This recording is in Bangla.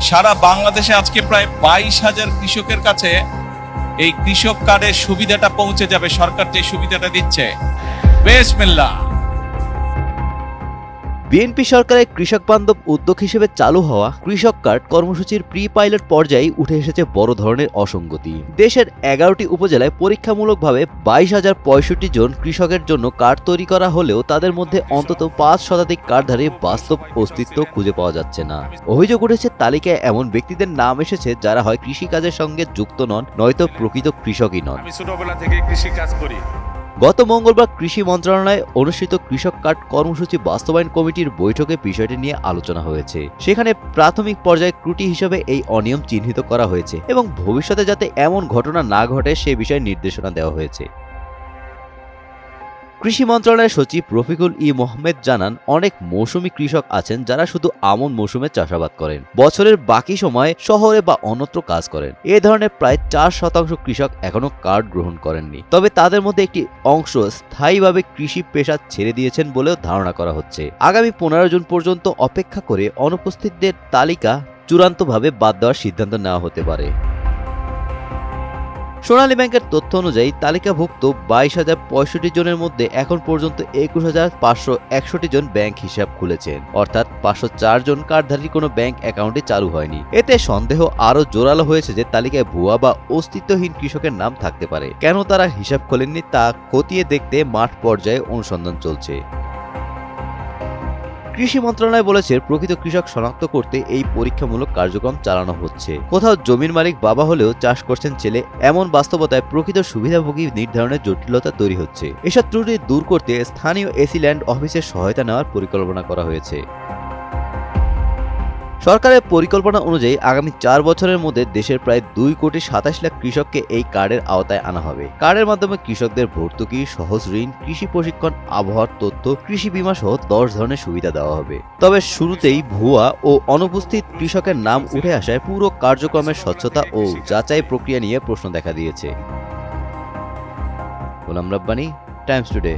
সারা বাংলাদেশে আজকে প্রায় 22,000 কৃষকের কাছে এই কৃষক কার্ডের সুবিধাটা পৌঁছে যাবে। সরকার যে সুবিধাটা দিচ্ছে, বিসমিল্লাহ। বিএনপি সরকারের কৃষক বান্ধব উদ্যোগ হিসেবে চালু হওয়া কৃষক কার্ড কর্মসূচির প্রি পাইলট পর্যায়ে উঠে এসেছে বড় ধরনের অসঙ্গতি। দেশের 11টি উপজেলায় পরীক্ষামূলকভাবে 22,065 জন কৃষকের জন্য কার্ড তৈরি করা হলেও তাদের মধ্যে অন্তত 5 শতাধিক কার্ডধারী বাস্তব অস্তিত্ব খুঁজে পাওয়া যাচ্ছে না। অভিযোগ উঠেছে তালিকায় এমন ব্যক্তিদের নাম এসেছে যারা হয় কৃষিকাজের সঙ্গে যুক্ত নন, নয়তো প্রকৃত কৃষকই নন। আমি ছোটবেলা থেকে কৃষি কাজ করি। গত মঙ্গলবার কৃষি মন্ত্রণালয়ে অনুষ্ঠিত কৃষক কার্ড কর্মসূচি বাস্তবায়ন কমিটির বৈঠকে বিষয়টি নিয়ে আলোচনা হয়েছে। সেখানে প্রাথমিক পর্যায়ে ত্রুটি হিসেবে এই অনিয়ম চিহ্নিত করা হয়েছে এবং ভবিষ্যতে যাতে এমন ঘটনা না ঘটে সে বিষয়ে নির্দেশনা দেওয়া হয়েছে। কৃষি মন্ত্রণালয়ের সচিব রফিকুল মোহাম্মদ জানান, অনেক মৌসুমী কৃষক আছেন যারা শুধু আমন মৌসুমে চাষাবাদ করেন, বছরের বাকি সময় শহরে বা অন্যত্র কাজ করেন। এ ধরনের প্রায় 4% কৃষক এখনো কার্ড গ্রহণ করেননি। তবে তাদের মধ্যে একটি অংশ স্থায়ীভাবে কৃষি পেশা ছেড়ে দিয়েছেন বলেও ধারণা করা হচ্ছে। আগামী 15 জুন পর্যন্ত অপেক্ষা করে অনুপস্থিতদের তালিকা চূড়ান্তভাবে বাদ দেওয়ার সিদ্ধান্ত নেওয়া হতে পারে। সোনালী ব্যাংকের তথ্য অনুযায়ী তালিকাভুক্ত 22,065 জনের মধ্যে এখন পর্যন্ত 21,561 জন ব্যাংক হিসাব খুলেছেন, অর্থাৎ 504 জন কার্ডধারী কোনো ব্যাংক অ্যাকাউন্টে চালু হয়নি। এতে সন্দেহ আরও জোরালো হয়েছে যে তালিকায় ভুয়া বা অস্তিত্বহীন কৃষকের নাম থাকতে পারে। কেন তারা হিসাব খোলেননি তা খতিয়ে দেখতে মাঠ পর্যায়ে অনুসন্ধান চলছে। কৃষি মন্ত্রণালয় বলেছে, প্রকৃত কৃষক শনাক্ত করতে এই পরীক্ষামূলক কার্যক্রম চালানো হচ্ছে। কোথাও জমির মালিক বাবা হলেও চাষ করছেন ছেলে, এমন বাস্তবতায় প্রকৃত সুবিধাভোগী নির্ধারণের জটিলতা তৈরি হচ্ছে। এসব ত্রুটি দূর করতে স্থানীয় এসি ল্যান্ড অফিসের সহায়তা নেওয়ার পরিকল্পনা করা হয়েছে। সরকারের পরিকল্পনা অনুযায়ী আগামী 4 বছরের মধ্যে দেশের প্রায় 2,27,00,000 কৃষককে এই কার্ডের আওতায় আনা হবে। কার্ডের মাধ্যমে কৃষকদের ভর্তুকি, সহজ ঋণ, কৃষি প্রশিক্ষণ, আবহাওয়ার তথ্য, কৃষি বীমা সহ 10 ধরনের সুবিধা দেওয়া হবে। তবে শুরুতেই ভুয়া ও অনুপস্থিত কৃষকের নাম উঠে আসায় পুরো কার্যক্রমের স্বচ্ছতা ও যাচাই প্রক্রিয়া নিয়ে প্রশ্ন দেখা দিয়েছে। Golam Rabbani, Times today.